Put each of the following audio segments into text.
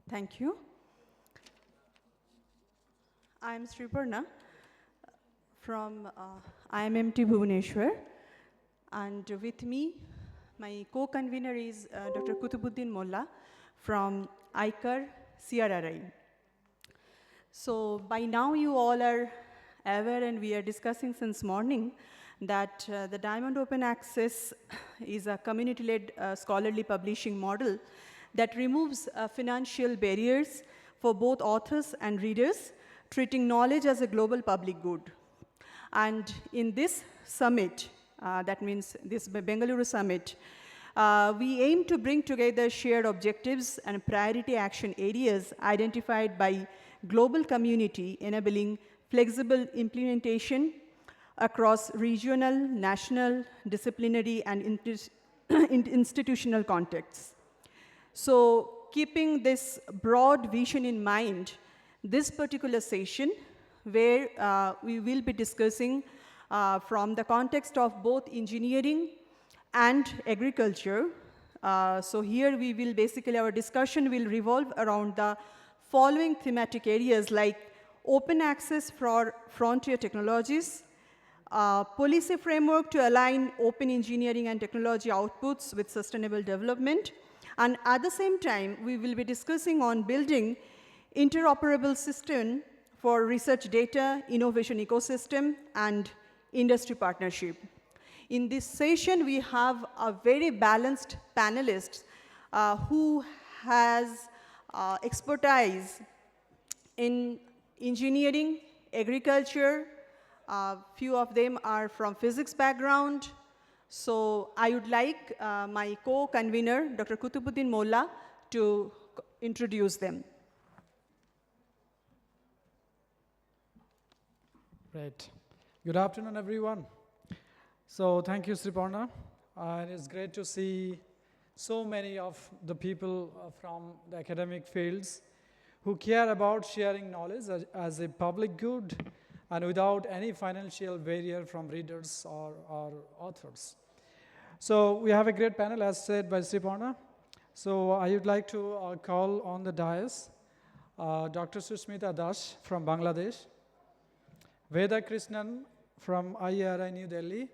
Thank you. I am Sriparna from IMMT Bhubaneswar, and with me, my co-convener is Dr. Kutubuddin Molla from ICAR CRRI. So by now you all are aware, and we are discussing since morning, that the Diamond Open Access is a community-led scholarly publishing model that removes financial barriers for both authors and readers, treating knowledge as a global public good. And in this summit, that means this Bengaluru summit, we aim to bring together shared objectives and priority action areas identified by global community, enabling flexible implementation across regional, national, disciplinary, and institutional contexts. So keeping this broad vision in mind, this particular session, where we will be discussing from the context of both engineering and agriculture. So here we will basically, our discussion will revolve around the following thematic areas like open access for frontier technologies, policy framework to align open engineering and technology outputs with sustainable development, and at the same time, we will be discussing on building interoperable system for research data, innovation ecosystem, and industry partnership. In this session, we have a very balanced panelists who has expertise in engineering, agriculture. Few of them are from physics background. So I would like my co-convener, Dr. Kutubuddin Molla, to introduce them. Great. Good afternoon, everyone. So thank you, Sriparna. And it's great to see so many of the people from the academic fields who care about sharing knowledge as a public good and without any financial barrier from readers or authors. So we have a great panel, as said by Sriparna. So I would like to call on the dais Dr. Susmita Das from Bangladesh, Veda Krishnan from IRI New Delhi,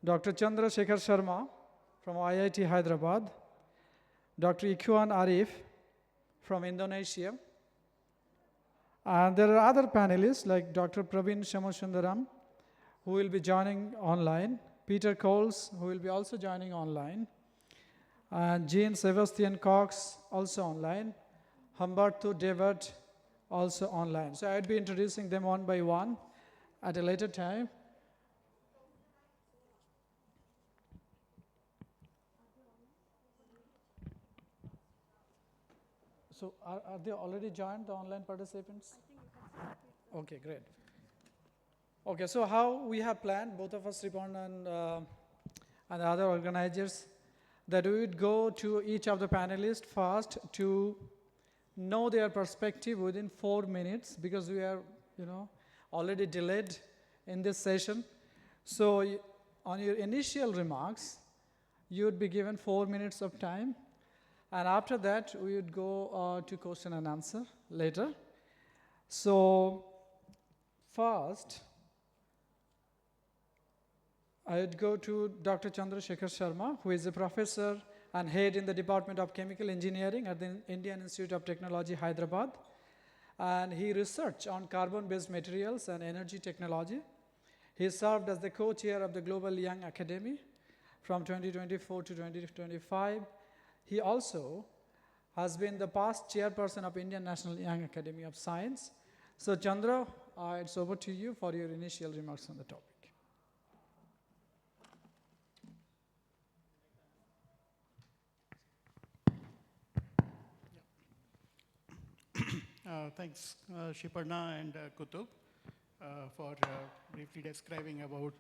Dr. Chandra Shekhar Sharma from IIT Hyderabad, Dr. Ikhwan Arif from Indonesia, and there are other panelists like Dr. Praveen Shamusundaram, who will be joining online, Peter Coles, who will be also joining online, and Jean Sebastian Cox, also online, Humberto David, also online. So I'd be introducing them one by one at a later time. So are they already joined, the online participants? Okay, great. Okay, so how we have planned, both of us, Sriparna and the other organizers, that we would go to each of the panelists first to know their perspective within 4 minutes, because we are, already delayed in this session. So on your initial remarks, you would be given 4 minutes of time. And after that, we would go to question and answer later. So first, I would go to Dr. Chandra Shekhar Sharma, who is a professor and head in the Department of Chemical Engineering at the Indian Institute of Technology, Hyderabad. And he researched on carbon-based materials and energy technology. He served as the co-chair of the Global Young Academy from 2024 to 2025. He also has been the past chairperson of Indian National Young Academy of Science. So Chandra, it's over to you for your initial remarks on the topic. Thanks, Sriparna and Kutub, for briefly describing about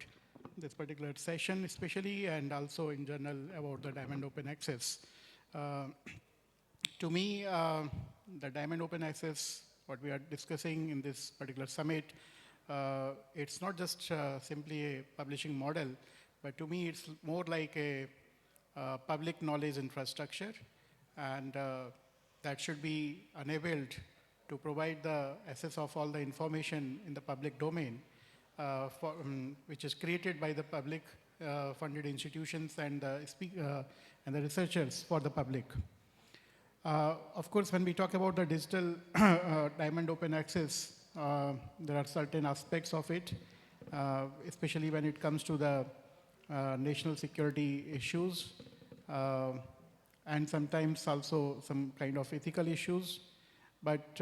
this particular session, especially, and also in general about the Diamond Open Access. To me, the Diamond Open Access, what we are discussing in this particular summit, it's not just simply a publishing model, but to me it's more like a public knowledge infrastructure. And that should be enabled to provide the access of all the information in the public domain, which is created by the public funded institutions and the researchers for the public. Of course, when we talk about the digital diamond open access, there are certain aspects of it, especially when it comes to the national security issues, and sometimes also some kind of ethical issues. But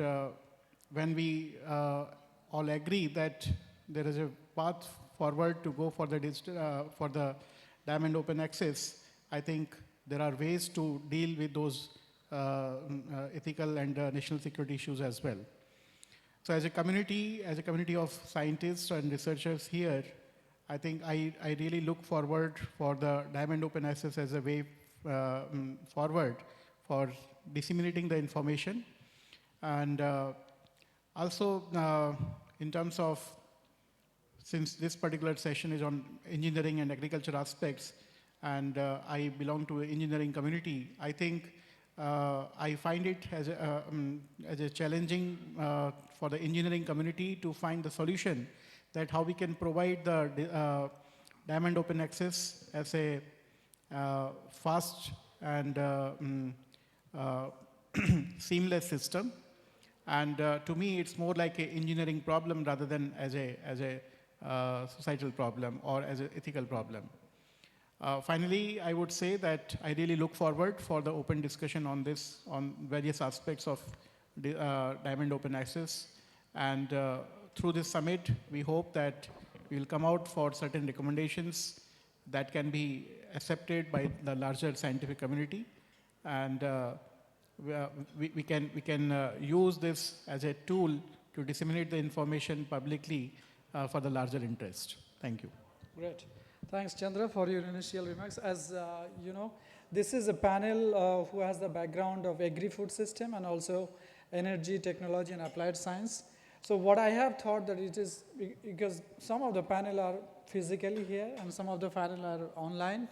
when we all agree that there is a path forward to go for the digital, for the diamond open access, I think there are ways to deal with those ethical and national security issues as well. So as a community of scientists and researchers here, I think I really look forward for the diamond open access as a way forward for disseminating the information. And also in terms of, since this particular session is on engineering and agriculture aspects, and I belong to an engineering community, I think I find it as a challenging for the engineering community to find the solution that how we can provide the diamond open access as a fast and seamless system. And to me, it's more like an engineering problem rather than as a societal problem or as an ethical problem. Finally, I would say that I really look forward for the open discussion on this, on various aspects of diamond open access. And through this summit, we hope that we will come out for certain recommendations that can be accepted by the larger scientific community. And we can use this as a tool to disseminate the information publicly for the larger interest. Thank you. Great. Thanks, Chandra, for your initial remarks. As you know, this is a panel who has the background of agri-food system and also energy, technology, and applied science. So what I have thought that it is, because some of the panel are physically here and some of the panel are online.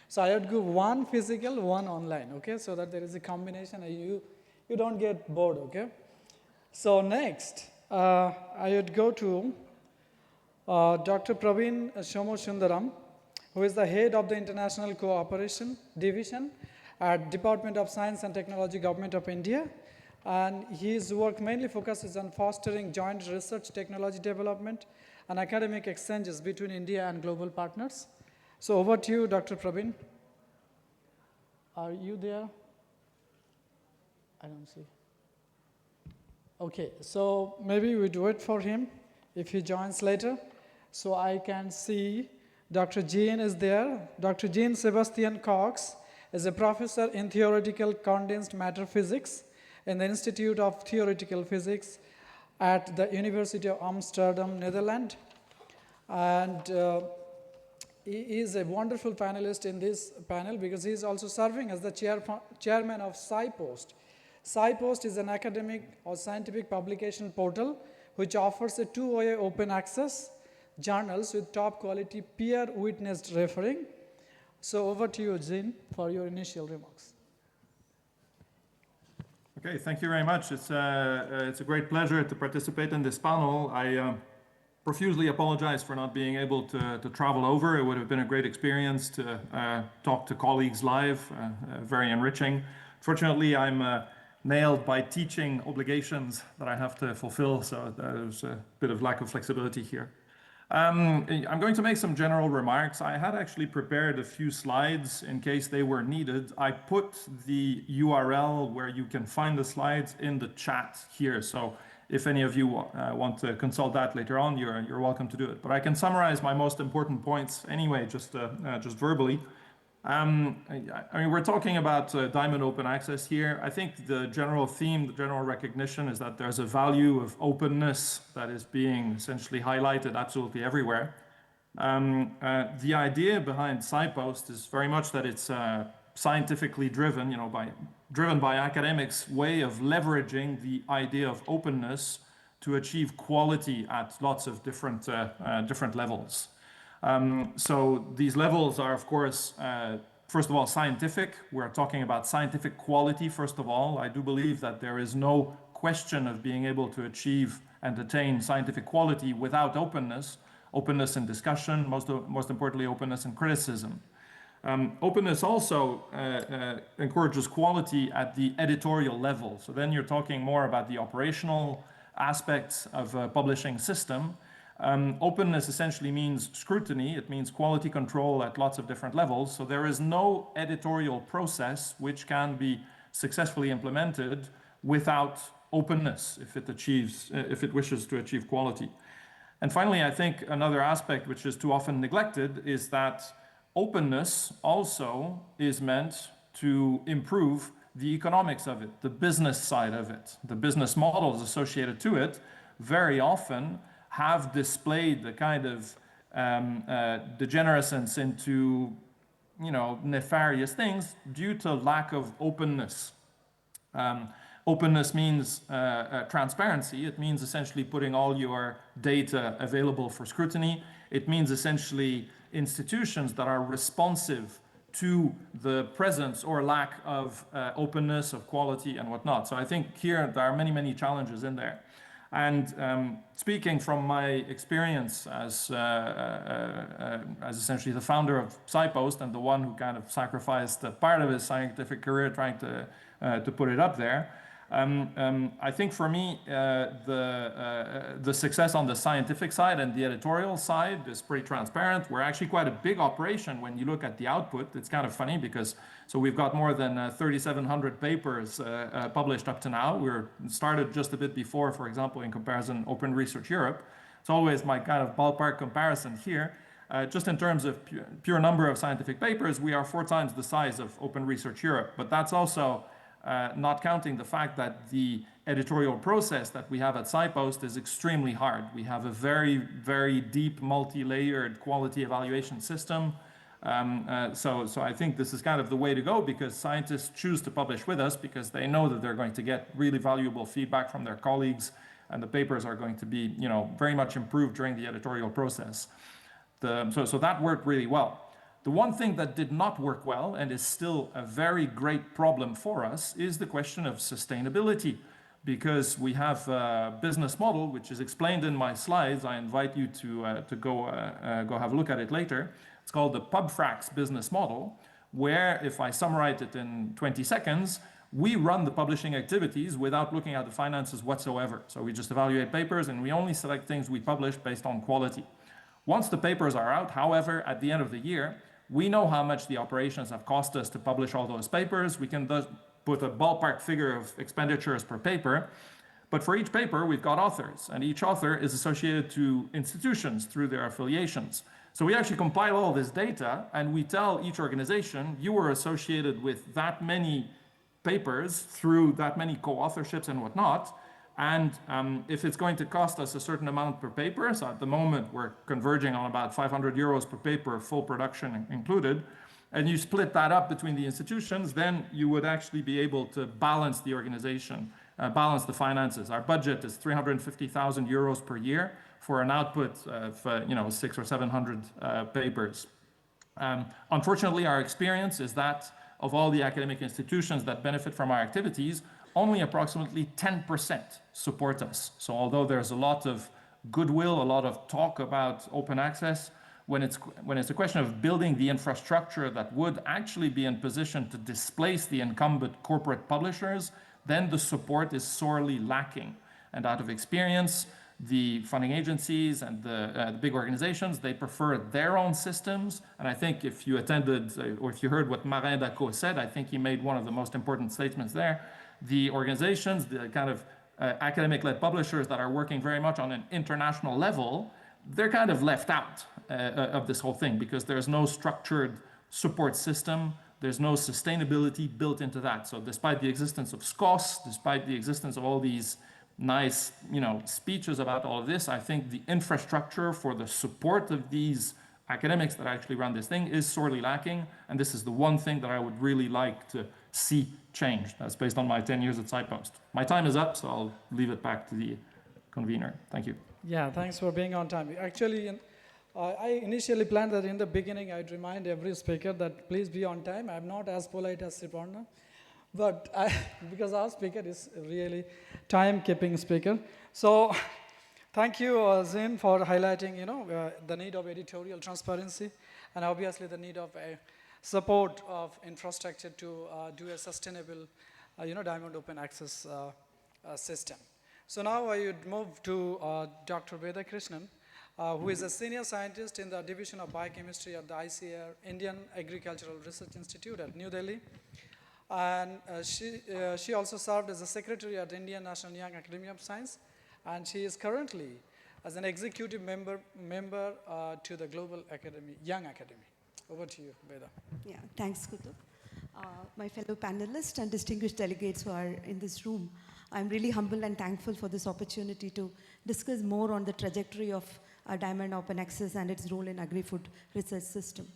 So I would go one physical, one online, okay? So that there is a combination and you don't get bored, okay? So next, I would go to Dr. Praveen Shomosundaram, who is the head of the International Cooperation Division at Department of Science and Technology, Government of India. And his work mainly focuses on fostering joint research, technology development, and academic exchanges between India and global partners. So over to you, Dr. Praveen. Are you there? I don't see. Okay, so maybe we do it for him if he joins later. So I can see Dr. Jean is there. Dr. Jean Sebastian Cox is a professor in theoretical condensed matter physics in the Institute of Theoretical Physics at the University of Amsterdam, Netherlands. And he is a wonderful panelist in this panel because he is also serving as the chairman of SciPost. SciPost is an academic or scientific publication portal which offers a two-way open access journals with top quality peer witnessed referring. So over to you, Jean, for your initial remarks. Okay, thank you very much. It's a great pleasure to participate in this panel. I profusely apologize for not being able to travel over. It would have been a great experience to talk to colleagues live, very enriching. Fortunately, I'm nailed by teaching obligations that I have to fulfill, so there's a bit of lack of flexibility here. I'm going to make some general remarks. I had actually prepared a few slides in case they were needed. I put the URL where you can find the slides in the chat here. So if any of you want to consult that later on, you're welcome to do it. But I can summarize my most important points anyway, just verbally. I mean, we're talking about diamond open access here. I think the general theme, the general recognition is that there's a value of openness that is being essentially highlighted absolutely everywhere. The idea behind SciPost is very much that it's scientifically driven, you know, driven by academics' way of leveraging the idea of openness to achieve quality at lots of different levels. So these levels are, of course, first of all, scientific. We're talking about scientific quality, first of all. I do believe that there is no question of being able to achieve and attain scientific quality without openness. Openness in discussion, most importantly, openness in criticism. Openness also encourages quality at the editorial level. So then you're talking more about the operational aspects of a publishing system. Openness essentially means scrutiny. It means quality control at lots of different levels. So there is no editorial process which can be successfully implemented without openness if it wishes to achieve quality. And finally, I think another aspect which is too often neglected is that openness also is meant to improve the economics of it, the business side of it. The business models associated to it very often have displayed the kind of degenerescence into, nefarious things due to lack of openness. Openness means transparency. It means essentially putting all your data available for scrutiny. It means essentially institutions that are responsive to the presence or lack of openness, of quality, and whatnot. So I think here there are many, many challenges in there. And speaking from my experience as essentially the founder of SciPost and the one who kind of sacrificed a part of his scientific career trying to put it up there, I think for me, the success on the scientific side and the editorial side is pretty transparent. We're actually quite a big operation when you look at the output. It's kind of funny because we've got more than 3,700 papers published up to now. We're started just a bit before, for example, in comparison, Open Research Europe. It's always my kind of ballpark comparison here. Just in terms of pure number of scientific papers, we are 4 times the size of Open Research Europe. But that's also not counting the fact that the editorial process that we have at SciPost is extremely hard. We have a very, very deep, multi-layered quality evaluation system. So I think this is kind of the way to go because scientists choose to publish with us because they know that they're going to get really valuable feedback from their colleagues and the papers are going to be, very much improved during the editorial process. So that worked really well. The one thing that did not work well and is still a very great problem for us is the question of sustainability, because we have a business model which is explained in my slides. I invite you to go have a look at it later. It's called the PubFrax business model, where if I summarize it in 20 seconds, we run the publishing activities without looking at the finances whatsoever. So we just evaluate papers and we only select things we publish based on quality. Once the papers are out, however, at the end of the year, we know how much the operations have cost us to publish all those papers. We can thus put a ballpark figure of expenditures per paper. But for each paper, we've got authors, and each author is associated to institutions through their affiliations. So we actually compile all this data, and we tell each organization, you were associated with that many papers through that many co-authorships and whatnot. And if it's going to cost us a certain amount per paper, so at the moment we're converging on about 500 euros per paper, full production included, and you split that up between the institutions, then you would actually be able to balance the organization, balance the finances. Our budget is 350,000 euros per year for an output of 600 or 700 papers. Unfortunately, our experience is that of all the academic institutions that benefit from our activities, only approximately 10% support us. So although there's a lot of goodwill, a lot of talk about open access, when it's a question of building the infrastructure that would actually be in position to displace the incumbent corporate publishers, then the support is sorely lacking. And out of experience, the funding agencies and the big organizations, they prefer their own systems. And I think if you attended or if you heard what Marin Dacot said, I think he made one of the most important statements there. The organizations, the kind of academic-led publishers that are working very much on an international level, they're kind of left out of this whole thing because there's no structured support system. There's no sustainability built into that. So despite the existence of SCOS, despite the existence of all these nice, speeches about all of this, I think the infrastructure for the support of these academics that actually run this thing is sorely lacking. And this is the one thing that I would really like to see changed. That's based on my 10 years at SciPost. My time is up, so I'll leave it back to the convener. Thank you. Yeah, thanks for being on time. Actually, I initially planned that in the beginning I'd remind every speaker that please be on time. I'm not as polite as Sriparna, but because our speaker is really time-keeping speaker. So thank you, Zin, for highlighting, the need of editorial transparency and obviously the need of a support of infrastructure to do a sustainable, diamond open access system. So now I would move to Dr. Veda Krishnan, who is a senior scientist in the Division of Biochemistry at the ICAR, Indian Agricultural Research Institute at New Delhi. And she also served as a secretary at Indian National Young Academy of Science, and she is currently as an executive member to the Global Academy, Young Academy. Over to you, Veda. Yeah, thanks, Kutub. My fellow panelists and distinguished delegates who are in this room, I'm really humble and thankful for this opportunity to discuss more on the trajectory of Diamond Open Access and its role in agri-food research system.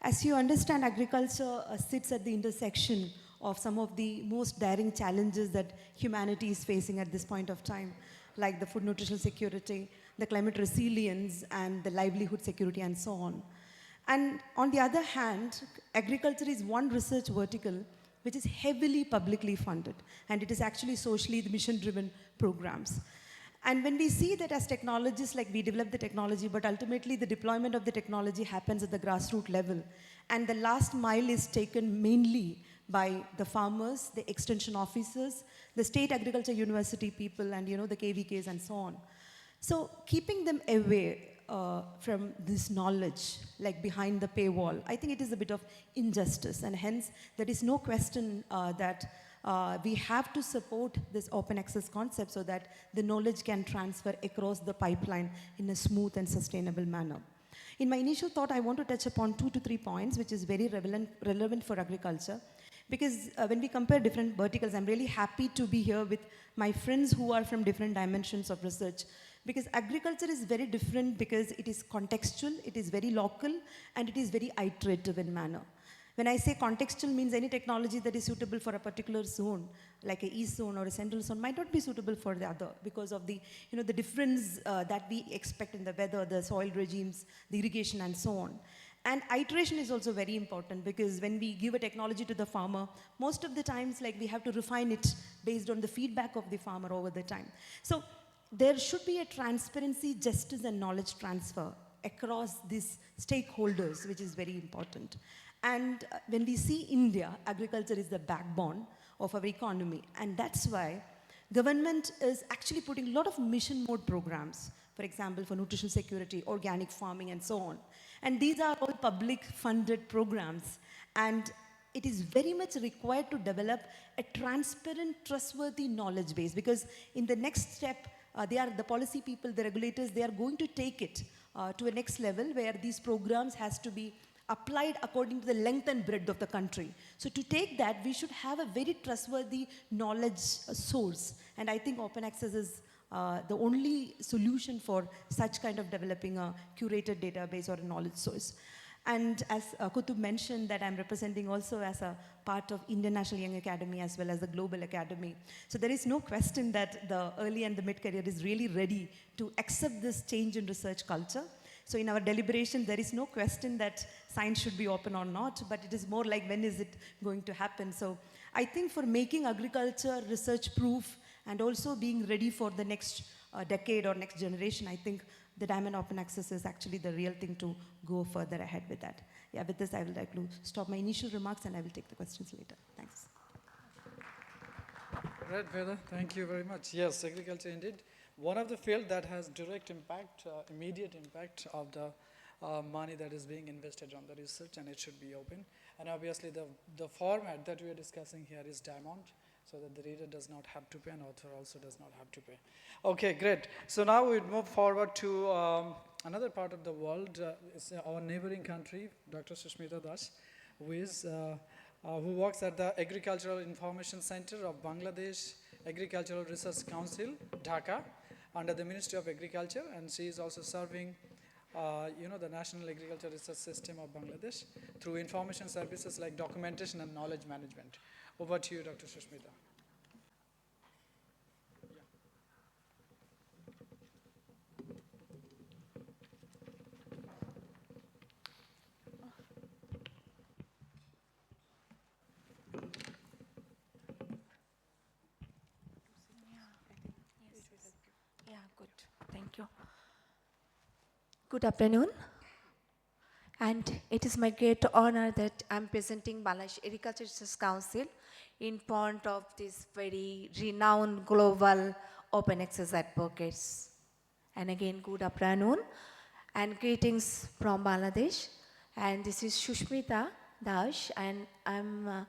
As you understand, agriculture sits at the intersection of some of the most daring challenges that humanity is facing at this point of time, like the food nutritional security, the climate resilience, and the livelihood security, and so on. And on the other hand, agriculture is one research vertical which is heavily publicly funded, and it is actually socially mission-driven programs. And when we see that as technologists, like we develop the technology, but ultimately the deployment of the technology happens at the grassroots level, and the last mile is taken mainly by the farmers, the extension officers, the state agriculture university people, and the KVKs and so on. So keeping them away from this knowledge, like behind the paywall, I think it is a bit of injustice, and hence there is no question that we have to support this open access concept so that the knowledge can transfer across the pipeline in a smooth and sustainable manner. In my initial thought, I want to touch upon 2 to 3 points, which is very relevant for agriculture. Because when we compare different verticals, I'm really happy to be here with my friends who are from different dimensions of research. Because agriculture is very different because it is contextual, it is very local, and it is very iterative in manner. When I say contextual means any technology that is suitable for a particular zone, like a east zone or a central zone, might not be suitable for the other because of the, the difference that we expect in the weather, the soil regimes, the irrigation, and so on. And iteration is also very important because when we give a technology to the farmer, most of the times, like, we have to refine it based on the feedback of the farmer over the time. So there should be a transparency, justice, and knowledge transfer across these stakeholders, which is very important. And when we see India, agriculture is the backbone of our economy. And that's why government is actually putting a lot of mission mode programs, for example, for nutrition security, organic farming, and so on. And these are all public funded programs. And it is very much required to develop a transparent, trustworthy knowledge base, because in the next step, the policy people, the regulators, they are going to take it to a next level where these programs has to be applied according to the length and breadth of the country. So to take that, we should have a very trustworthy knowledge source. And I think open access is the only solution for such kind of developing a curated database or a knowledge source. And as Kutub mentioned, that I'm representing also as a part of Indian National Young Academy as well as the Global Academy. So there is no question that the early and the mid-career is really ready to accept this change in research culture. So in our deliberation, there is no question that science should be open or not, but it is more like when is it going to happen. So I think for making agriculture research-proof and also being ready for the next decade or next generation, I think the Diamond Open Access is actually the real thing to go further ahead with that. Yeah, with this, I will like to stop my initial remarks and I will take the questions later. Thanks. Right, Veda, thank you very much. Yes, agriculture indeed. One of the fields that has direct impact, immediate impact of the money that is being invested on the research, and it should be open. And obviously the format that we are discussing here is Diamond, so that the reader does not have to pay and author also does not have to pay. Okay, great. So now we move forward to another part of the world. It's our neighboring country, Dr. Sushmita Das, who works at the Agricultural Information Center of Bangladesh Agricultural Research Council, Dhaka, under the Ministry of Agriculture, and she is also serving the National Agriculture Research System of Bangladesh through information services like documentation and knowledge management. Over to you, Dr. Sushmita. Thank you. Good afternoon. And it is my great honor that I'm presenting Bangladesh Agriculture Research Council in front of these very renowned global open access advocates. And again, good afternoon and greetings from Bangladesh. And this is Shushmita Dash, and I'm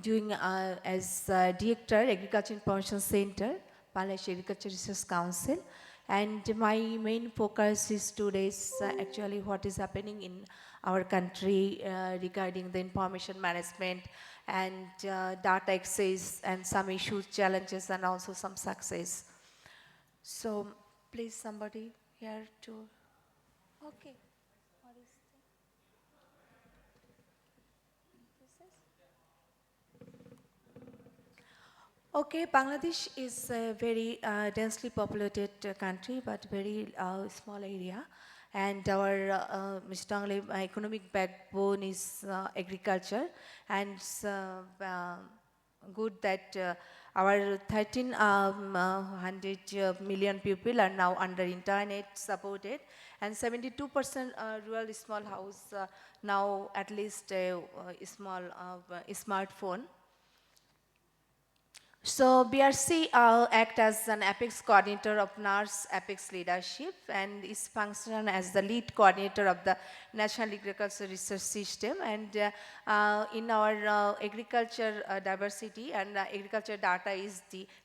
doing as Director, Agriculture Information Center, Bangladesh Agriculture Research Council. And my main focus is today's actually what is happening in our country regarding the information management and data access and some issues, challenges, and also some success. So please somebody here to, okay. What is Okay, Bangladesh is a very densely populated country, but very small area. And our strongly economic backbone is agriculture. And it's good that our 1300 million people are now under internet supported. And 72% rural small house now at least a small smartphone. So BRC act as an apex coordinator of NARS apex leadership and is function as the lead coordinator of the National Agriculture Research System. And in our agriculture diversity and agriculture data is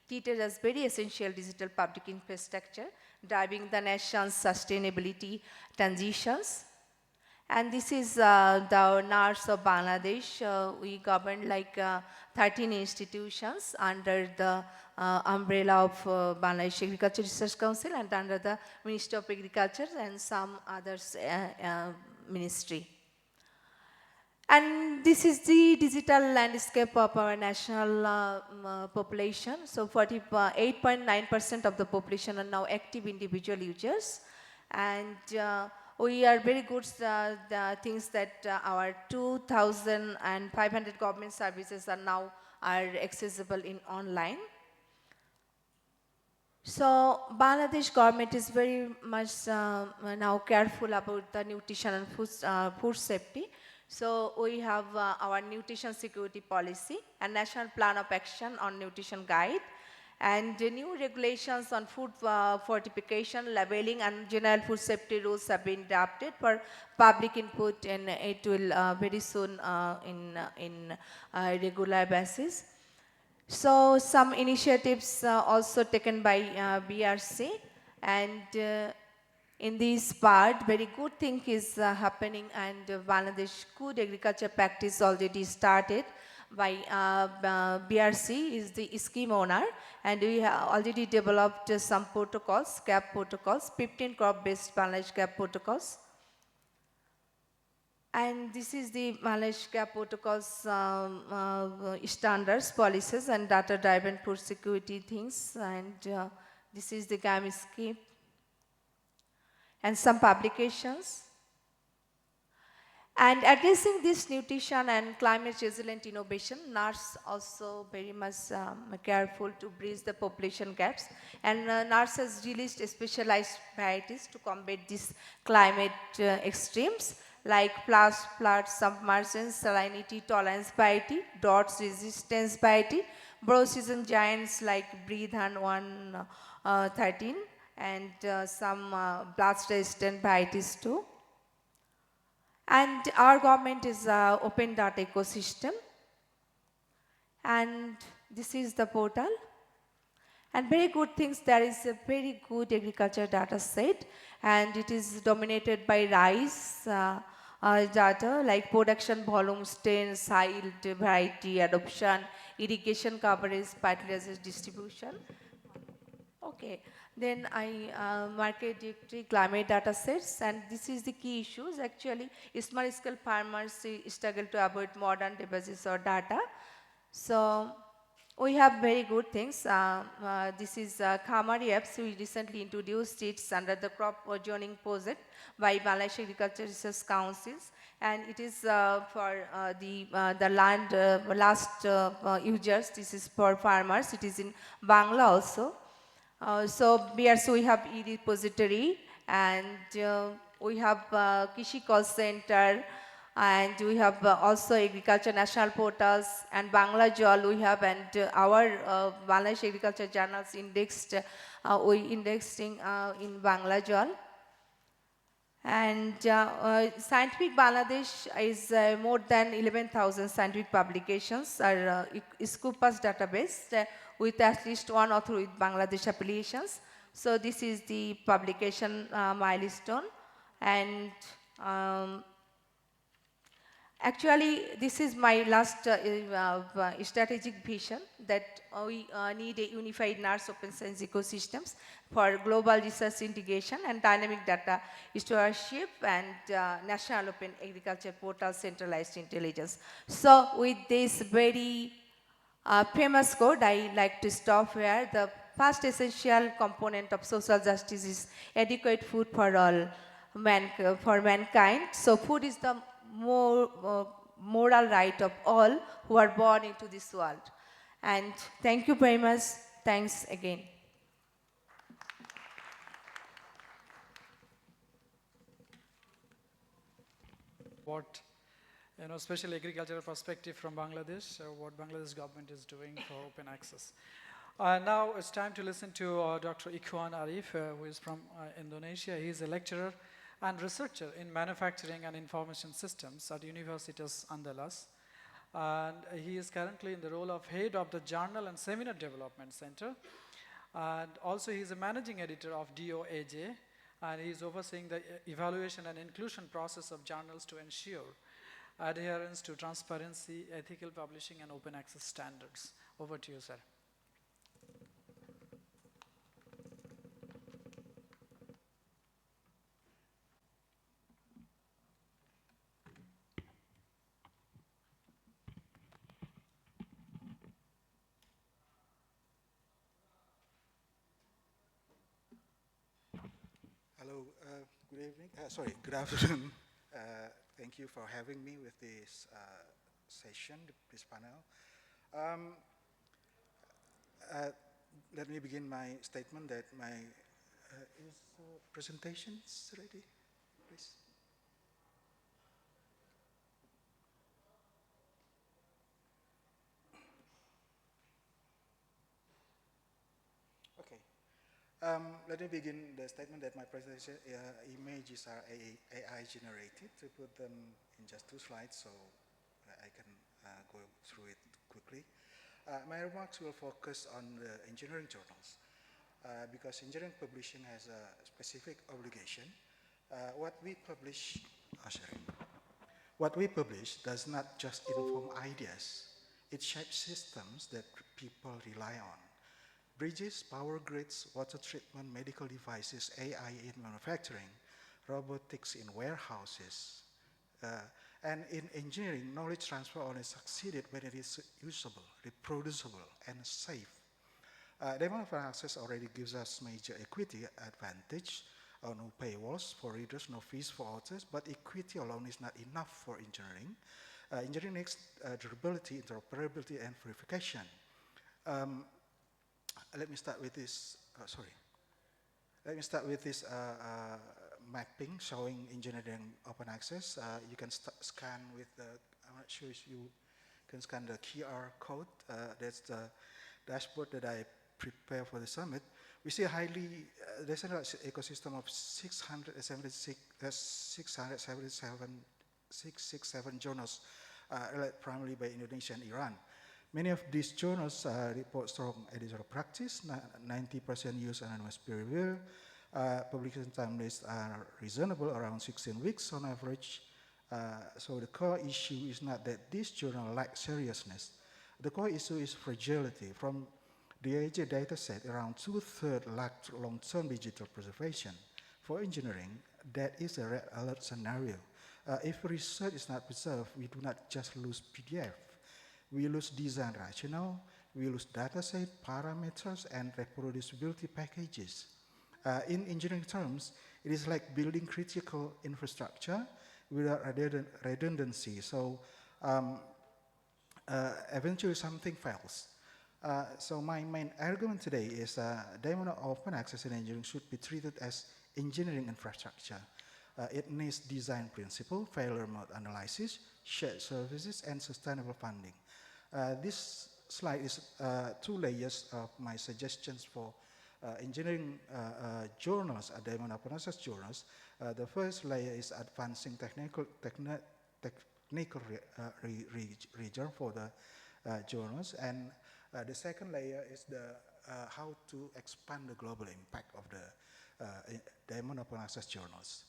treated as very essential digital public infrastructure, driving the nation's sustainability transitions. And this is the NARS of Bangladesh. We govern like 13 institutions under the umbrella of Bangladesh Agriculture Research Council and under the Ministry of Agriculture and some others ministry. And this is the digital landscape of our national population. So 48.9% of the population are now active individual users. And we are very good the things that our 2,500 government services are now accessible in online. So Bangladesh government is very much now careful about the nutrition and food safety. So we have our nutrition security policy and national plan of action on nutrition guide. And the new regulations on food fortification, labeling, and general food safety rules have been drafted for public input, and it will very soon in regular basis. So some initiatives also taken by BRC, and in this part, very good thing is happening, and Bangladesh good agriculture practice already started by BRC is the scheme owner, and we have already developed some protocols, CAP protocols, 15 crop-based Bangladesh CAP protocols. And this is the Bangladesh CAP protocols standards, policies, and data-driven food security things. And this is the GAM scheme. And some publications. And addressing this nutrition and climate resilient innovation, NARS also very much careful to bridge the population gaps. And NARS has released specialized varieties to combat these climate extremes like flood, submergence, salinity tolerance variety, drought resistance variety, broad season giants like Breathe and 113, and some blast resistant varieties too. And our government is open data ecosystem, and this is the portal. And very good things, there is a very good agriculture data set, and it is dominated by rice data like production volume, strain, yield, variety, adoption, irrigation coverage, fertilizer distribution. Okay. Then market directory, climate data sets, and this is the key issues. Actually, small scale farmers struggle to avoid modern devices or data. So we have very good things. This is Khamari apps. We recently introduced it under the crop zoning project by Bangladesh Agriculture Research Councils, and it is for the land last users. This is for farmers. It is in Bangla also. So BRC, we have e-repository, and we have Kishi call center, and we have also agriculture national portals, and Bangla Jal we have, and our Bangladesh agriculture journals indexed, we indexing in Bangla Jal. And Scientific Bangladesh is more than 11,000 scientific publications are Scopus database with at least one author with Bangladesh affiliations. So this is the publication milestone, and actually, this is my last strategic vision that we need a unified NARS open science ecosystems for global research integration and dynamic data stewardship and national open agriculture portal centralized intelligence. So with this very famous quote, I like to stop here. The first essential component of social justice is adequate food for all for mankind. So food is the moral right of all who are born into this world. And thank you very much. Thanks again. What, special agricultural perspective from Bangladesh, what Bangladesh government is doing for open access. Now it's time to listen to Dr. Ikhwan Arif, who is from Indonesia. He is a lecturer and researcher in manufacturing and information systems at Universitas Andalas. And he is currently in the role of head of the Journal and Seminar Development Center. And also he is a managing editor of DOAJ, and he is overseeing the evaluation and inclusion process of journals to ensure adherence to transparency, ethical publishing, and open access standards. Over to you, sir. Hello, good evening. Good afternoon. Thank you for having me with this session, this panel. Let me begin my statement that my is presentations ready, please. Okay. Let me begin the statement that my presentation images are AI generated, to put them in just 2 slides so I can go through it quickly. My remarks will focus on the engineering journals because engineering publishing has a specific obligation. What we publish does not just inform ideas, it shapes systems that people rely on. Bridges, power grids, water treatment, medical devices, AI in manufacturing, robotics in warehouses. And in engineering, knowledge transfer only succeeded when it is usable, reproducible, and safe. Demand for access already gives us major equity advantage. No paywalls for readers, no fees for authors, but equity alone is not enough for engineering. Engineering needs durability, interoperability, and verification. Let me start with this, Let me start with this mapping showing engineering open access. You can scan with the, I'm not sure if you can scan the QR code. That's the dashboard that I prepared for the summit. We see a highly decentralized ecosystem of 667 journals, primarily by Indonesia and Iran. Many of these journals report strong editorial practice, 90% use anonymous peer review. Publication timelines are reasonable, around 16 weeks on average. So the core issue is not that this journal lacks seriousness. The core issue is fragility. From the AJ dataset, around 2/3 lacked long-term digital preservation. For engineering, that is a red alert scenario. If research is not preserved, we do not just lose PDF. We lose design rationale, we lose dataset, parameters, and reproducibility packages. In engineering terms, it is like building critical infrastructure without redundancy. So eventually something fails. So my main argument today is diamond open access in engineering should be treated as engineering infrastructure. It needs design principle, failure mode analysis, shared services, and sustainable funding. This slide is 2 layers of my suggestions for engineering journals, diamond open access journals. The first layer is advancing technical region for the journals, and the second layer is the how to expand the global impact of the diamond open access journals.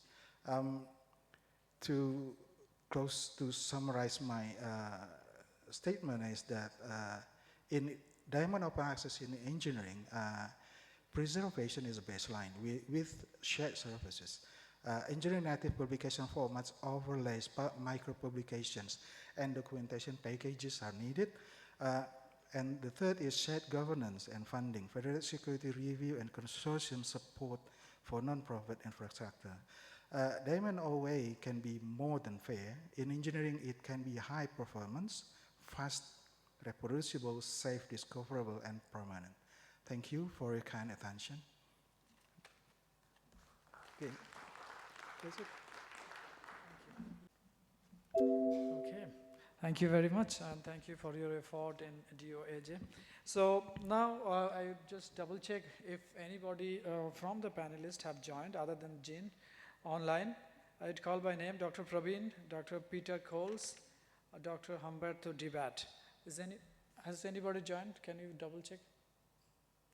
To summarize my statement is that in diamond open access in engineering, preservation is a baseline with shared services. Engineering native publication formats overlays micro-publications and documentation packages are needed. And the third is shared governance and funding, federal security review and consortium support for non-profit infrastructure. Diamond OA can be more than fair. In engineering, it can be high performance, fast, reproducible, safe, discoverable, and permanent. Thank you for your kind attention. Okay. That's it. Okay, thank you very much, and thank you for your effort in DOAJ. So now I just double check if anybody from the panelists have joined other than Jean online. I'd call by name Dr. Praveen, Dr. Peter Coles, Dr. Humberto Dibat. Has anybody joined? Can you double check?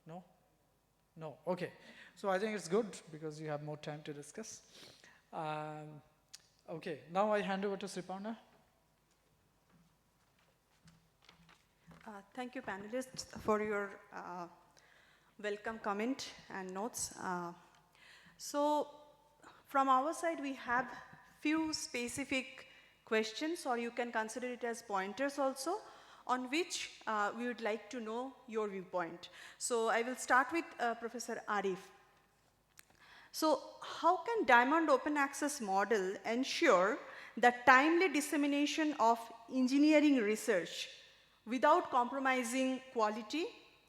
No? No, okay. So I think it's good because you have more time to discuss. Okay, now I hand over to Sriparna. Thank you, panelists, for your welcome comment and notes. So, from our side, we have few specific questions, or you can consider it as pointers also, on which we would like to know your viewpoint. So, I will start with Professor Arif. So, how can Diamond Open Access model ensure the timely dissemination of engineering research without compromising quality,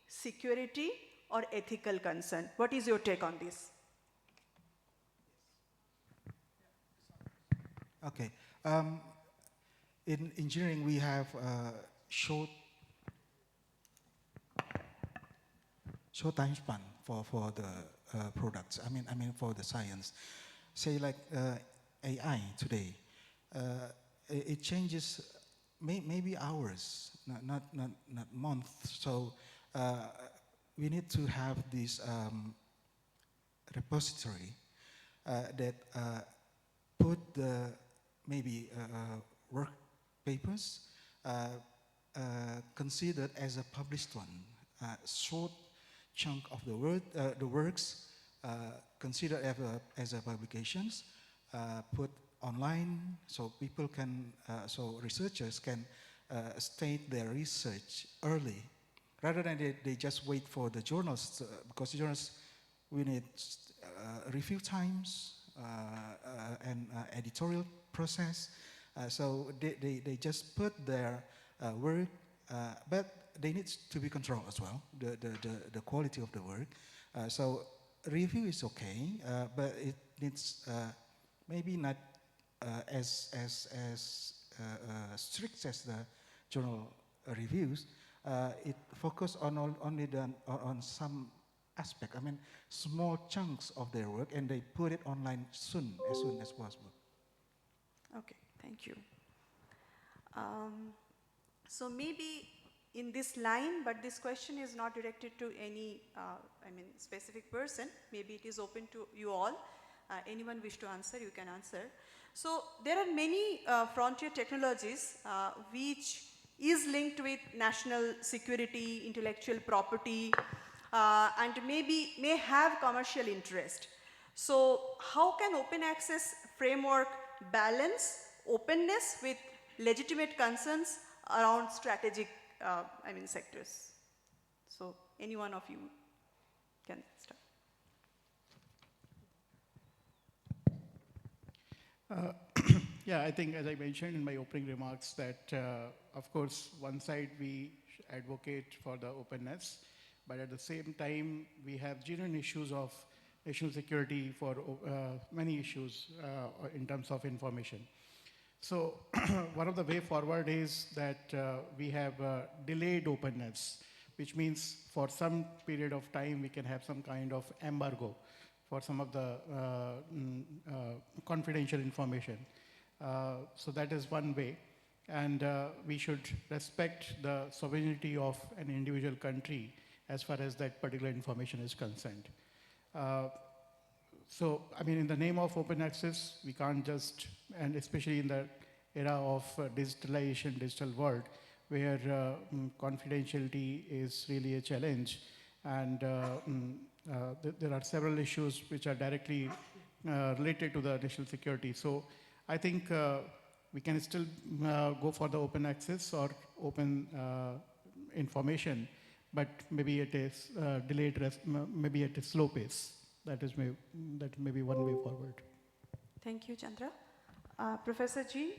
security, or ethical concern? What is your take on this? Okay. In engineering, we have short time span for the products. I mean for the science. Say like AI today, it changes maybe hours, not months. So we need to have this repository that put the maybe work papers considered as a published one, short chunk of the works considered as a publications, put online so people can, so researchers can state their research early, rather than they just wait for the journals, because the journals, we need review times and editorial process. So they just put their work, but they need to be controlled as well, the quality of the work. So review is okay, but it needs maybe not as strict as the journal reviews. It focus on only on some aspect. I mean, small chunks of their work, and they put it online as soon as possible. Okay, thank you. So maybe in this line, but this question is not directed to any, specific person. Maybe it is open to you all. Anyone wish to answer, you can answer. So there are many frontier technologies which is linked with national security, intellectual property, and may have commercial interest. So how can open access framework balance openness with legitimate concerns around strategic sectors? So any one of you can start. Yeah, I think as I mentioned in my opening remarks that, of course, one side we advocate for the openness, but at the same time, we have genuine issues of national security for many issues in terms of information. So one of the way forward is that we have delayed openness, which means for some period of time we can have some kind of embargo for some of the confidential information. So that is one way. And we should respect the sovereignty of an individual country as far as that particular information is concerned. So, I mean, in the name of open access, we can't just, and especially in the era of digitalization, digital world, where confidentiality is really a challenge. And there are several issues which are directly related to the national security. So I think we can still go for the open access or open information, but maybe it is delayed, maybe at a slow pace. That may be one way forward. Thank you, Chandra. Professor G,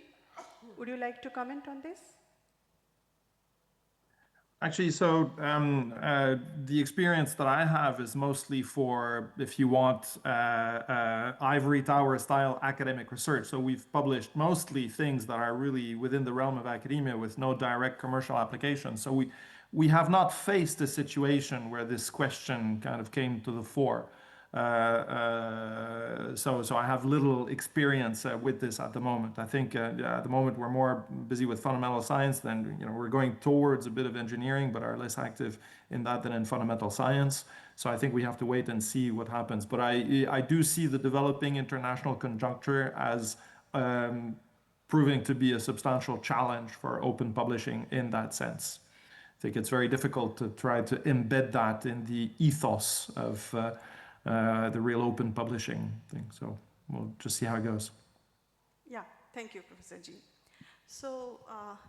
would you like to comment on this? Actually, so the experience that I have is mostly for, if you want, ivory tower style academic research. So we've published mostly things that are really within the realm of academia with no direct commercial application. So we have not faced a situation where this question kind of came to the fore. So I have little experience with this at the moment. I think at the moment we're more busy with fundamental science than, we're going towards a bit of engineering, but are less active in that than in fundamental science. So I think we have to wait and see what happens. But I do see the developing international conjuncture as proving to be a substantial challenge for open publishing in that sense. I think it's very difficult to try to embed that in the ethos of the real open publishing thing. So we'll just see how it goes. Yeah, thank you, Professor G. So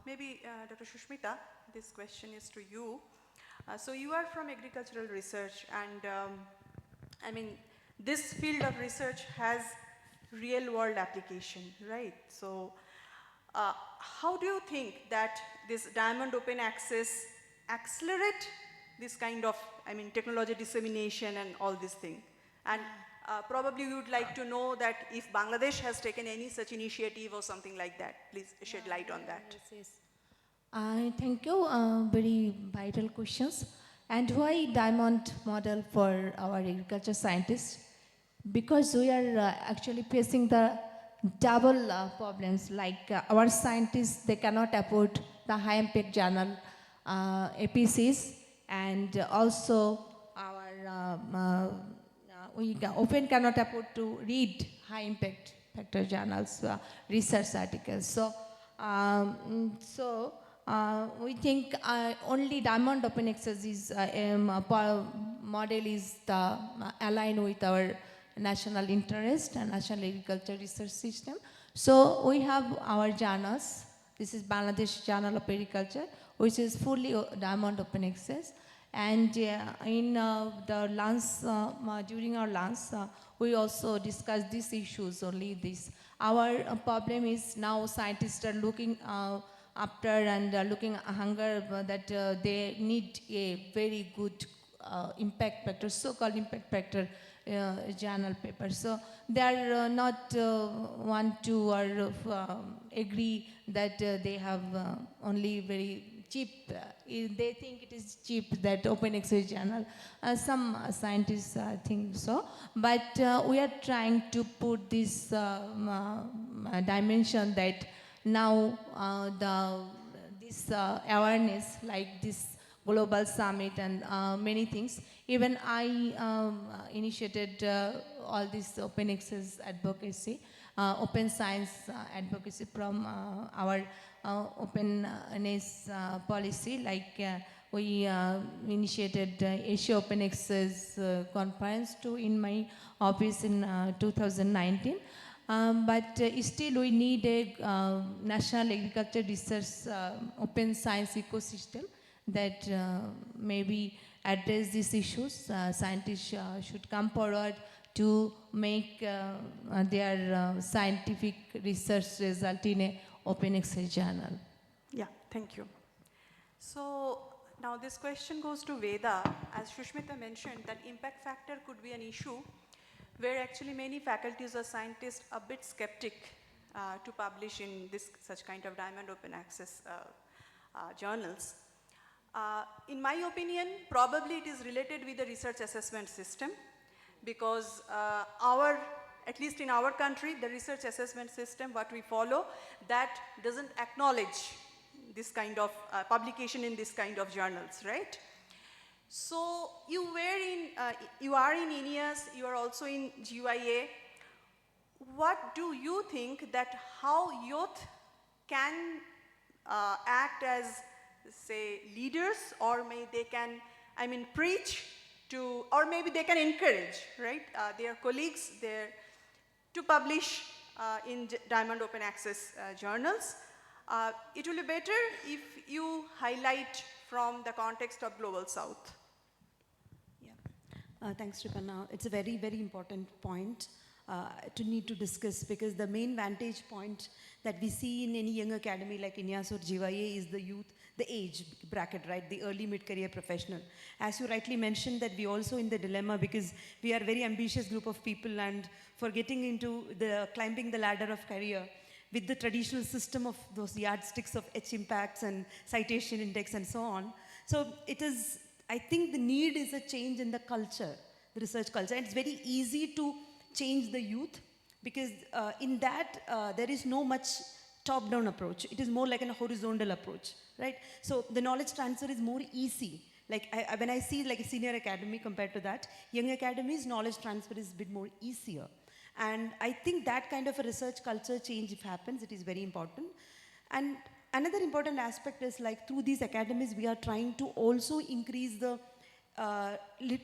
maybe Dr. Shushmita, this question is to you. So you are from agricultural research, and I mean, this field of research has real world application, right? So how do you think that this diamond open access accelerate this kind of, technology dissemination and all this thing? And probably you would like to know that if Bangladesh has taken any such initiative or something like that. Please shed light on that. Yes. Thank you. Very vital questions. And why diamond model for our agriculture scientists? Because we are actually facing the double problems. Like our scientists, they cannot afford the high impact journal APCs, and also our we often cannot afford to read high impact factor journals, research articles. So, we think only diamond open access is model is the aligned with our national interest and national agriculture research system. So we have our journals. This is Bangladesh Journal of Agriculture, which is fully diamond open access. And in the lunch, during our lunch, we also discussed these issues, only this. Our problem is now scientists are looking after and looking hunger that they need a very good impact factor, so-called impact factor journal paper. So they are not want to or agree that they have only very cheap. They think it is cheap, that open access journal. Some scientists think so. But we are trying to put this dimension that now this awareness, like this global summit and many things. Even I initiated all this open access advocacy, open science advocacy from our openness policy. Like we initiated Asia Open Access conference too in my office in 2019. But still we need a national agriculture research open science ecosystem that maybe address these issues. Scientists should come forward to make their scientific research result in a open access journal. Yeah, thank you. So Now this question goes to Veda. As Shushmita mentioned, that impact factor could be an issue where actually many faculties or scientists are a bit skeptic to publish in such kind of diamond open access journals. In my opinion, probably it is related with the research assessment system, because at least in our country, the research assessment system, what we follow, that doesn't acknowledge this kind of publication in this kind of journals, right? So you are in INEAS, you are also in GYA. What do you think that how youth can act as, say, leaders, or maybe they can, preach to, or maybe they can encourage, right, their colleagues to publish in Diamond Open Access journals? It will be better if you highlight from the context of Global South. Yeah. Thanks, Sripanna. It's a very, very important point to need to discuss, because the main vantage point that we see in any young academy like INEAS or GYA is the youth, the age bracket, right? The early mid-career professional. As you rightly mentioned, that we also in the dilemma, because we are a very ambitious group of people, and for getting into climbing the ladder of career with the traditional system of those yardsticks of H impacts and citation index and so on. So I think the need is a change in the culture, the research culture. And it's very easy to change the youth, because in that there is no much top-down approach. It is more like a horizontal approach, right? So the knowledge transfer is more easy. Like when I see like a senior academy compared to that, young academies, knowledge transfer is a bit more easier. And I think that kind of a research culture change, if happens, it is very important. And another important aspect is, like, through these academies, we are trying to also increase the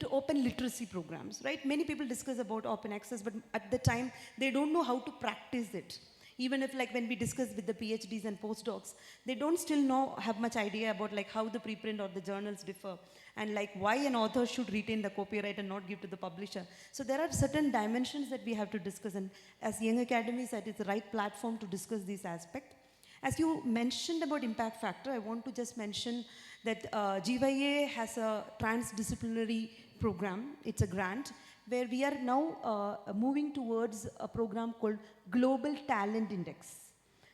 open literacy programs, right? Many people discuss about open access, but at the time, they don't know how to practice it. Even if, like, when we discuss with the PhDs and postdocs, they don't still have much idea about, like, how the preprint or the journals differ, and, like, why an author should retain the copyright and not give to the publisher. So there are certain dimensions that we have to discuss, and as young academies, that is the right platform to discuss this aspect. As you mentioned about impact factor, I want to just mention that GYA has a transdisciplinary program. It's a grant where we are now moving towards a program called Global Talent Index.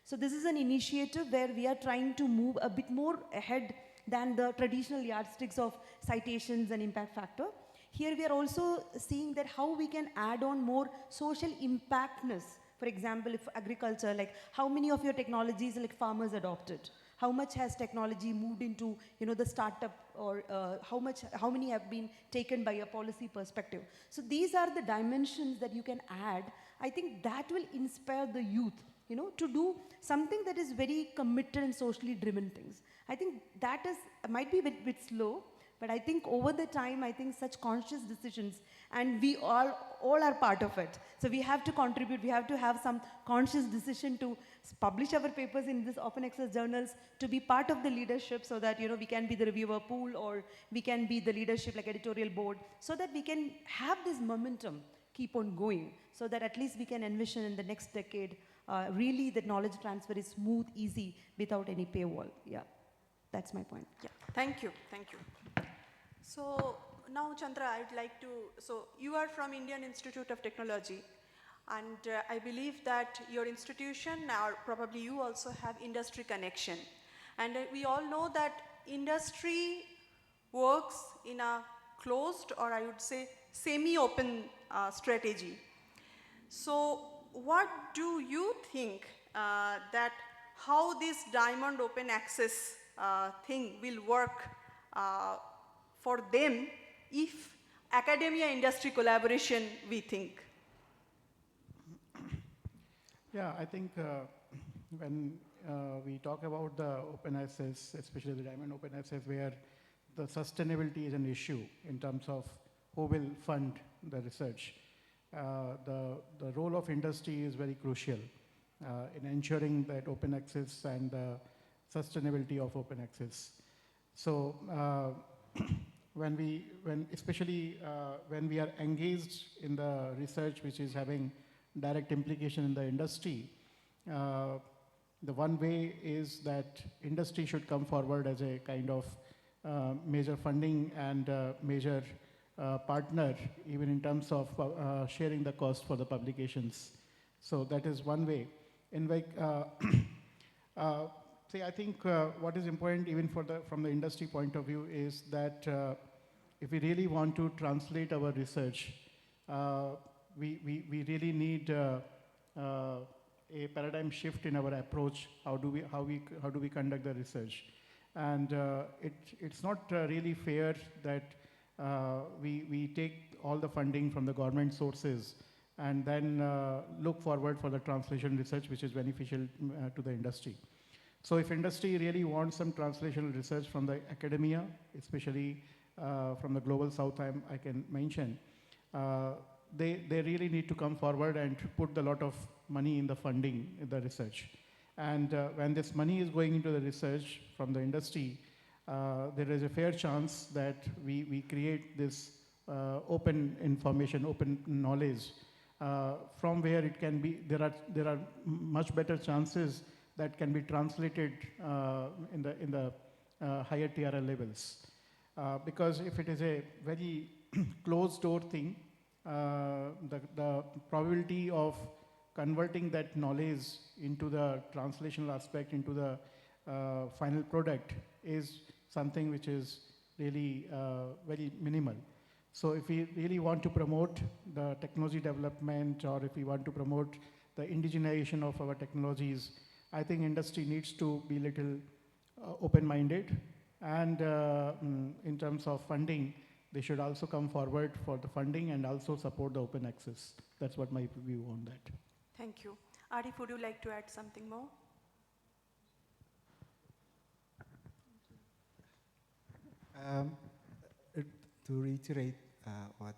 So this is an initiative where we are trying to move a bit more ahead than the traditional yardsticks of citations and impact factor. Here we are also seeing that how we can add on more social impactness. For example, if agriculture, like how many of your technologies like farmers adopted? How much has technology moved into, the startup, or how many have been taken by a policy perspective? So these are the dimensions that you can add. I think that will inspire the youth, to do something that is very committed and socially driven things. I think that might be a bit slow, but I think over the time, I think such conscious decisions, and we all are part of it. So we have to contribute, we have to have some conscious decision to publish our papers in this open access journals, to be part of the leadership, so that, we can be the reviewer pool, or we can be the leadership like editorial board, so that we can have this momentum keep on going, so that at least we can envision in the next decade, really the knowledge transfer is smooth, easy, without any paywall. Yeah, that's my point. Yeah, thank you. So now, Chandra, I'd like to, so you are from Indian Institute of Technology, and I believe that your institution, or probably you also have industry connection. And we all know that industry works in a closed, or I would say semi-open strategy. So what do you think that how this Diamond Open Access thing will work for them if academia-industry collaboration, we think? Yeah, I think when we talk about the open access, especially the Diamond Open Access, where the sustainability is an issue in terms of who will fund the research, the role of industry is very crucial in ensuring that open access and the sustainability of open access. So especially when we are engaged in the research which is having direct implication in the industry, the one way is that industry should come forward as a kind of major funding and major partner, even in terms of sharing the cost for the publications. So that is one way. See, I think what is important even from the industry point of view is that if we really want to translate our research, we really need a paradigm shift in our approach. How do we conduct the research? And it's not really fair that we take all the funding from the government sources and then look forward for the translation research, which is beneficial to the industry. So if industry really wants some translational research from the academia, especially from the global south I can mention, they really need to come forward and put a lot of money in the funding in the research. And when this money is going into the research from the industry, there is a fair chance that we create this open information, open knowledge, from where it can be, there are much better chances that can be translated in the higher TRL levels. Because if it is a very closed door thing, the probability of converting that knowledge into the translational aspect, into the final product is something which is really very minimal. So if we really want to promote the technology development, or if we want to promote the indigenization of our technologies, I think industry needs to be little open-minded, and in terms of funding, they should also come forward for the funding and also support the open access. That's what my view on that. Thank you. Arif, would you like to add something more? To reiterate what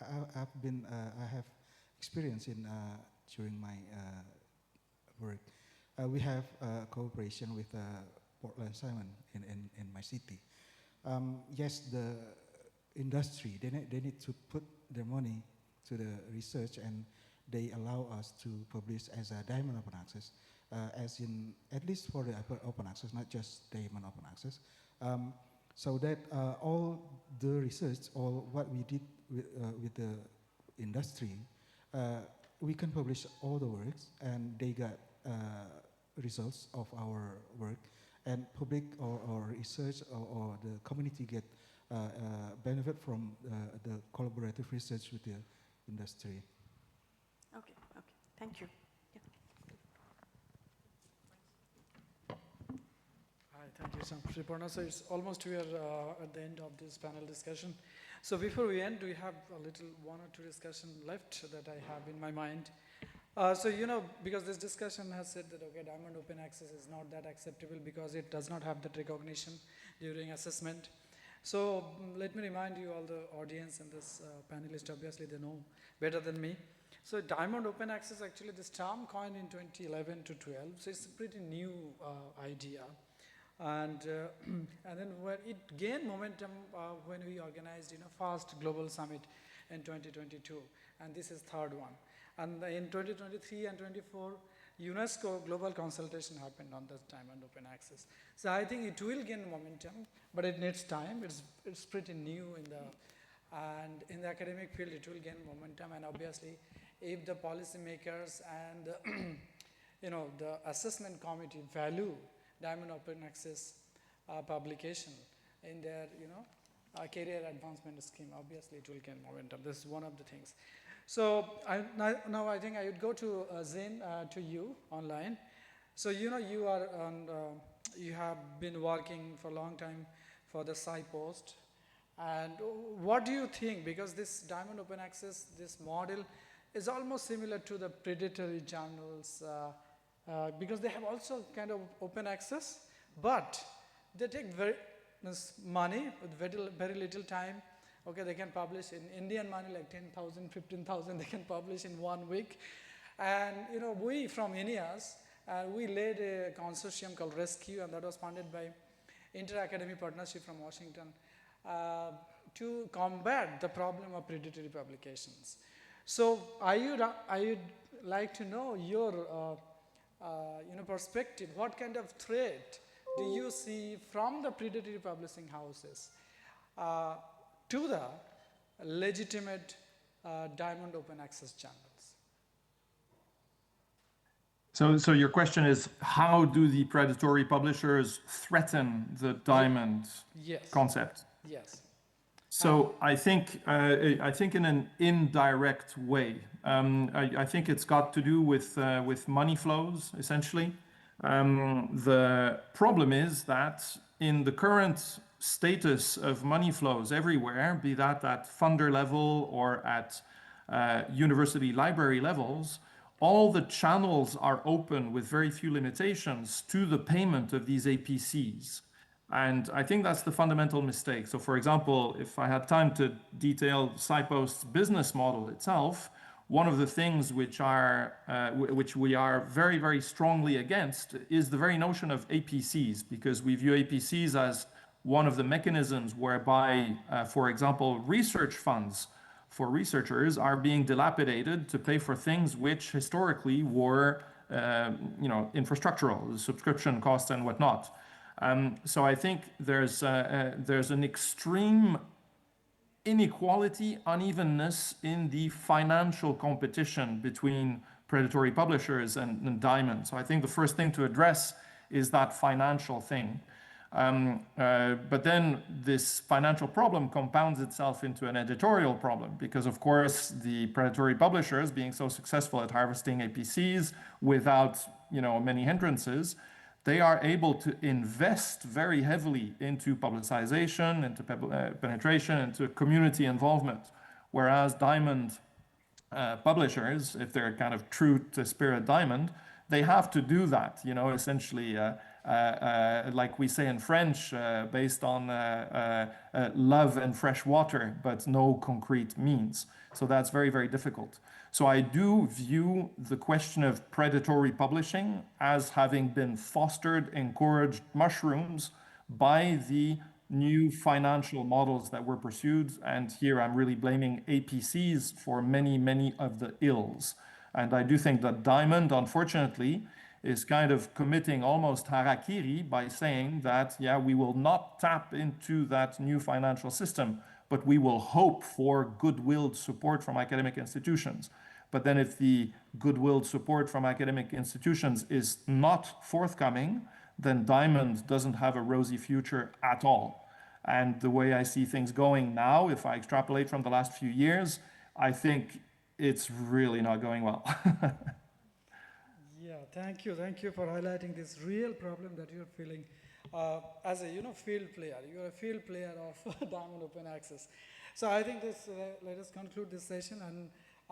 I have experience in during my work. We have cooperation with Portland Simon in my city. Yes, the industry, they need to put their money to the research, and they allow us to publish as a diamond open access, as in, at least for the open access, not just diamond open access. So that all the research, or what we did with the industry, we can publish all the works, and they got results of our work, and public or research or the community get benefit from the collaborative research with the industry. Okay, thank you. Yeah. Hi, thank you, Sriparna. So it's almost we are at the end of this panel discussion. So before we end, we have a little one or two discussion left that I have in my mind. So, because this discussion has said that, okay, diamond open access is not that acceptable because it does not have that recognition during assessment. So let me remind you, all the audience and this panelist, obviously they know better than me. So diamond open access, actually this term coined in 2011 to 12, so it's a pretty new idea. And then where it gained momentum when we organized FAST Global Summit in 2022, and this is third one. And in 2023 and 24, UNESCO global consultation happened on this diamond open access. So I think it will gain momentum, but it needs time. It's pretty new and in the academic field it will gain momentum, and obviously if the policymakers and the assessment committee value diamond open access publication in their career advancement scheme, obviously it will gain momentum. This is one of the things. So now I think I would go to Zain, to you online. So you are on, you have been working for a long time for the SciPost, and what do you think? Because this diamond open access, this model is almost similar to the predatory journals, because they have also kind of open access, but they take money with very little time. Okay, they can publish in Indian money like 10,000, 15,000, they can publish in 1 week. And we from INEAS, we led a consortium called Rescue, and that was funded by Inter-Academy Partnership from Washington, to combat the problem of predatory publications. So I would like to know your perspective. What kind of threat do you see from the predatory publishing houses to the legitimate diamond open access channels? So your question is, how do the predatory publishers threaten the diamond Yes. concept? Yes. So I think in an indirect way. I think it's got to do with money flows, essentially. The problem is that in the current status of money flows everywhere, be that at funder level or at university library levels, all the channels are open with very few limitations to the payment of these APCs. And I think that's the fundamental mistake. So for example, if I had time to detail SciPost's business model itself, one of the things which we are very, very strongly against is the very notion of APCs, because we view APCs as one of the mechanisms whereby, for example, research funds for researchers are being dilapidated to pay for things which historically were, infrastructural, subscription costs and whatnot. So I think there's an extreme inequality, unevenness in the financial competition between predatory publishers and Diamond. So I think the first thing to address is that financial thing. But then this financial problem compounds itself into an editorial problem, because of course the predatory publishers, being so successful at harvesting APCs without many hindrances, they are able to invest very heavily into publicization, into penetration, into community involvement. Whereas Diamond publishers, if they're kind of true to spirit Diamond, they have to do that, essentially, like we say in French, based on love and fresh water, but no concrete means. So that's very, very difficult. So I do view the question of predatory publishing as having been fostered, encouraged, mushrooms by the new financial models that were pursued. And here I'm really blaming APCs for many, many of the ills. And I do think that Diamond, unfortunately, is kind of committing almost harakiri by saying that, yeah, we will not tap into that new financial system, but we will hope for goodwill support from academic institutions. But then if the goodwill support from academic institutions is not forthcoming, then Diamond doesn't have a rosy future at all. And the way I see things going now, if I extrapolate from the last few years, I think it's really not going well. Yeah, thank you for highlighting this real problem that you're feeling as a field player. You're a field player of Diamond Open Access. So I think this let us conclude this session, and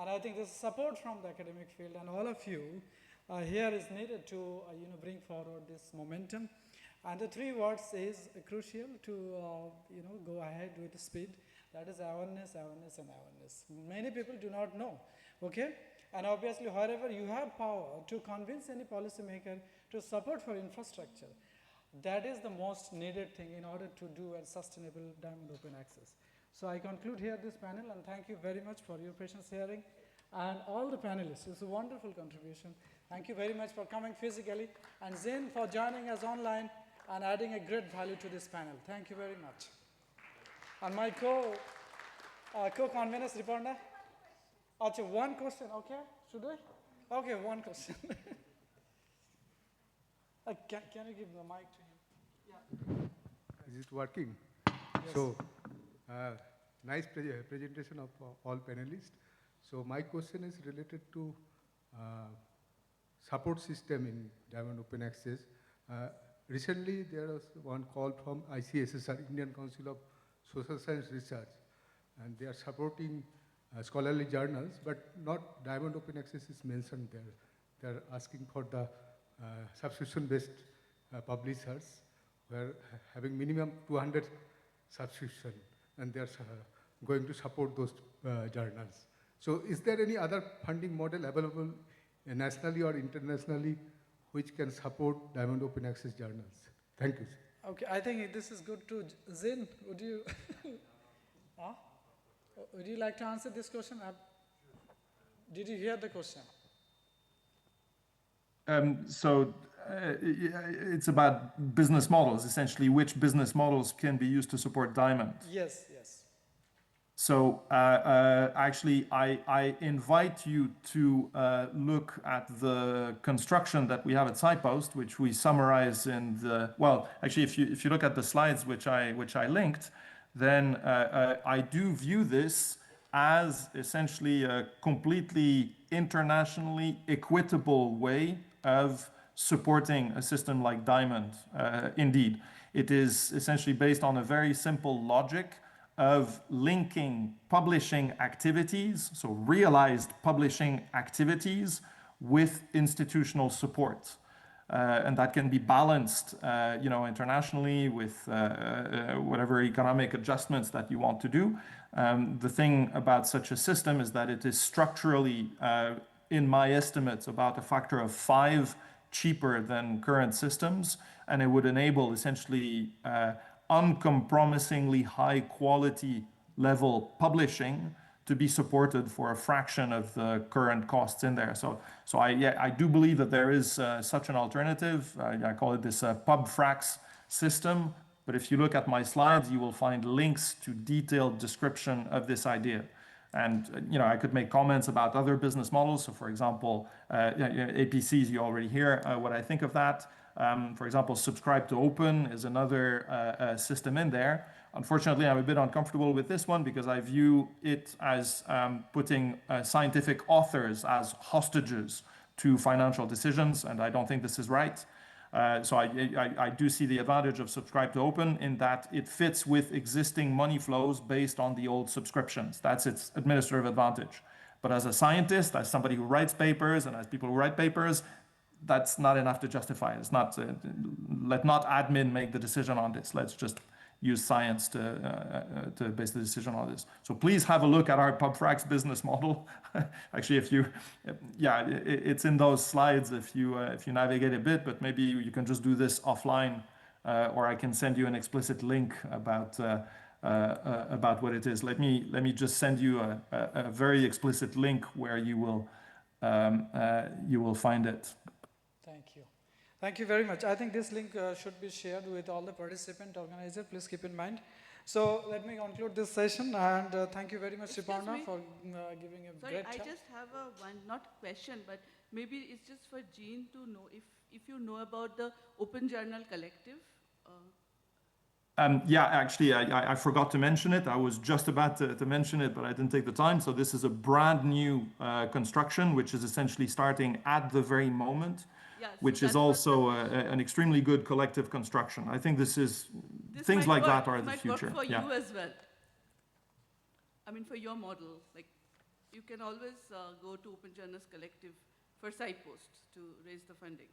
I think this support from the academic field and all of you here is needed to bring forward this momentum. And the three words is crucial to go ahead with speed. That is awareness, awareness, and awareness. Many people do not know. Okay. And obviously, wherever you have power to convince any policymaker to support for infrastructure, that is the most needed thing in order to do a sustainable Diamond Open Access. So I conclude here this panel, and thank you very much for your patience hearing. And all the panelists, it's a wonderful contribution. Thank you very much for coming physically, and Zin for joining us online and adding a great value to this panel. Thank you very much. And my co-conveners, Riparna. Okay, one question, okay? Should I? Okay, one question. Can you give the mic to him? Yeah. Is it working? Yes. So, nice presentation of all panelists. So my question is related to support system in Diamond Open Access. Recently, there was one call from ICSSR, Indian Council of Social Science Research, and they are supporting scholarly journals, but not Diamond Open Access is mentioned there. They are asking for the subscription-based publishers who are having minimum 200 subscription, and they are going to support those journals. So is there any other funding model available nationally or internationally which can support Diamond Open Access journals? Thank you, sir. Okay, I think this is good to Zin. Would you would you like to answer this question? Did you hear the question? So it's about business models, essentially, which business models can be used to support Diamond. Yes, yes. So actually, I invite you to look at the construction that we have at SciPost, which we summarize in the, well, actually, if you look at the slides which I linked, then I do view this as essentially a completely internationally equitable way of supporting a system like Diamond. Indeed, it is essentially based on a very simple logic of linking publishing activities, so realized publishing activities, with institutional support. And that can be balanced, internationally with whatever economic adjustments that you want to do. The thing about such a system is that it is structurally, in my estimates, about a factor of 5 cheaper than current systems, and it would enable essentially uncompromisingly high quality level publishing to be supported for a fraction of the current costs in there. So I do believe that there is such an alternative. I call it this PubFrax system. But if you look at my slides, you will find links to detailed description of this idea. And I could make comments about other business models. So, for example, APCs, you already hear what I think of that. For example, subscribe to open is another system in there. Unfortunately, I'm a bit uncomfortable with this one because I view it as putting scientific authors as hostages to financial decisions, and I don't think this is right. So I do see the advantage of subscribe to open in that it fits with existing money flows based on the old subscriptions. That's its administrative advantage. But as a scientist, as somebody who writes papers, and as people who write papers, that's not enough to justify it. It's not, let not admin make the decision on this. Let's just use science to base the decision on this. So please have a look at our PubFrax business model. Actually, it's in those slides if you navigate a bit, but maybe you can just do this offline, or I can send you an explicit link about what it is. Let me just send you a very explicit link where you will find it. Thank you. Thank you very much. I think this link should be shared with all the participant organizers. Please keep in mind. So let me conclude this session, and thank you very much, Siparna, for giving a great I talk. just have one, not question, but maybe it's just for Jean to know if you know about the Open Journal Collective. Actually, I forgot to mention it. I was just about to mention it, but I didn't take the time. So this is a brand new construction, which is essentially starting at the very moment, which is also an extremely good collective construction. I think things like that are the future. It might work for you as well. I mean, for your model, like you can always go to Open Journals Collective for SciPost to raise the funding.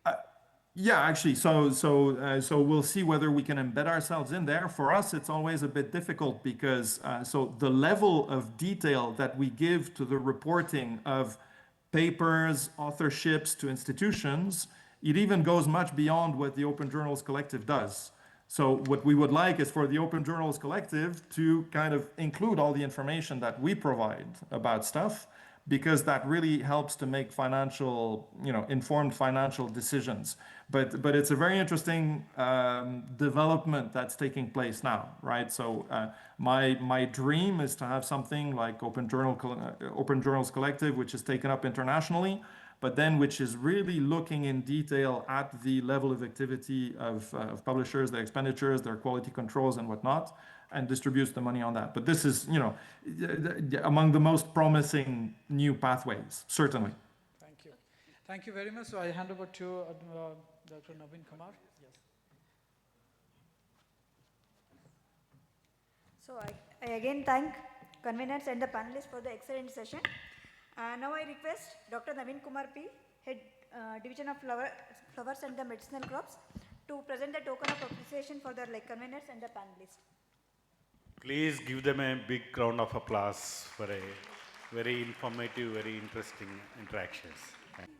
Actually, so we'll see whether we can embed ourselves in there. For us, it's always a bit difficult because so the level of detail that we give to the reporting of papers, authorships to institutions, it even goes much beyond what the Open Journals Collective does. So what we would like is for the Open Journals Collective to kind of include all the information that we provide about stuff, because that really helps to make informed financial decisions. But it's a very interesting development that's taking place now, right? So my dream is to have something like Open Journals Collective, which is taken up internationally, but then which is really looking in detail at the level of activity of publishers, their expenditures, their quality controls and whatnot, and distributes the money on that. But this is, among the most promising new pathways, certainly. Thank you. Thank you very much. So I hand over to Dr. Naveen Kumar. Yes. So I again thank conveners and the panelists for the excellent session. Now I request Dr. Naveen Kumar P, Head Division of Flowers and the Medicinal Crops, to present the token of appreciation for the conveners and the panelists. Please give them a big round of applause for a very informative, very interesting interactions. Thank you.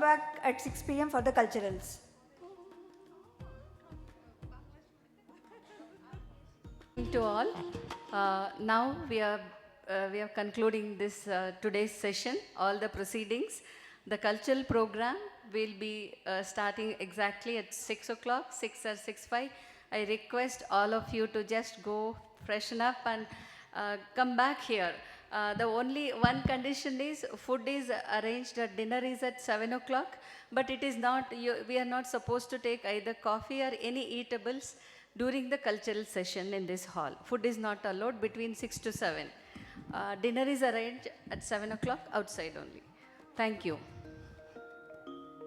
back at 6 p.m. for the culturals. To all, now we are concluding this today's session, all the proceedings. The cultural program will be starting exactly at 6 o'clock, 6 or 6:05. I request all of you to just go freshen up and come back here. The only one condition is food is arranged, dinner is at 7 o'clock, but it is not, we are not supposed to take either coffee or any eatables during the cultural session in this hall. Food is not allowed between 6 to 7. Dinner is arranged at 7 o'clock outside only. Thank you.